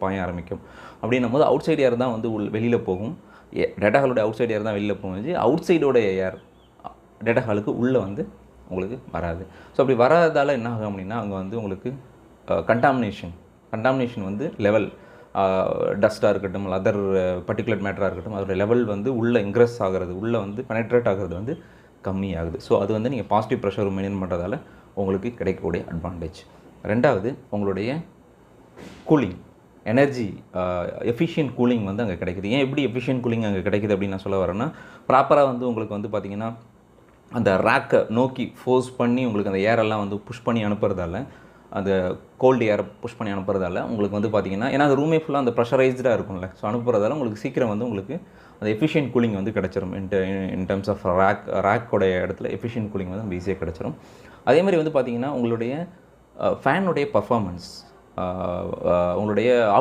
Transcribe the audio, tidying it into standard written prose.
பாய ஆரம்பிக்கும். அப்படின்னும் போது அவுட் சைடு ஏர் தான் வந்து வெளியில் போகும். டேட்டா ஹாலோடைய அவுட் சைடு ஏர் தான் வெளியில் போகுது. அவுட் சைடோடைய ஏர் டேட்டா ஹாலுக்கு உள்ளே வந்து உங்களுக்கு வராது. ஸோ அப்படி வராததால் என்ன ஆகும் அப்படின்னா அங்கே வந்து உங்களுக்கு கண்டாமினேஷன் வந்து லெவல் டஸ்ட்டாக இருக்கட்டும், அதர் பர்டிகுலர் மேட்டராக இருக்கட்டும், அதோட லெவல் வந்து உள்ளே இன்க்ரெஸ் ஆகிறது, உள்ளே வந்து பெனட்ரேட் ஆகிறது வந்து கம்மியாகுது. ஸோ அது வந்து நீங்கள் பாசிட்டிவ் ப்ரெஷர் மெயின்டைன் பண்ணுறதால உங்களுக்கு கிடைக்கக்கூடிய அட்வான்டேஜ். ரெண்டாவது, உங்களுடைய கூலிங் எனர்ஜி எஃபிஷியன்ட் கூலிங் வந்து அங்கே கிடைக்குது. ஏன் எப்படி எஃபிஷியன்ட் கூலிங் அங்கே கிடைக்குது அப்படின்னு நான் சொல்ல வரேன்னா, ப்ராப்பராக வந்து உங்களுக்கு வந்து பார்த்திங்கன்னா அந்த ரேக்கை நோக்கி ஃபோர்ஸ் பண்ணி உங்களுக்கு அந்த ஏரெல்லாம் வந்து புஷ் பண்ணி அனுப்புறதால, அந்த கோல்டு ஏரை புஷ் பண்ணி அனுப்புறதால உங்களுக்கு வந்து பார்த்திங்கன்னா, ஏன்னா அந்த ரூமே ஃபுல்லாக அந்த ப்ரெஷரைஸ்டாக இருக்கும்ல, ஸோ அனுப்புறதால உங்களுக்கு சீக்கிரம் வந்து உங்களுக்கு அந்த எஃபிஷியன்ட் கூலிங் வந்து கிடச்சிரும். இன் டர்ம்ஸ் ஆஃப் ரேக்கோடைய இடத்துல எஃபிஷியன்ட் கூலிங் வந்து நம்ம ஈஸியாக கிடச்சிரும். அதே மாதிரி வந்து பார்த்திங்கன்னா உங்களுடைய ஃபேனுடைய பர்ஃபார்மன்ஸ், உங்களுடைய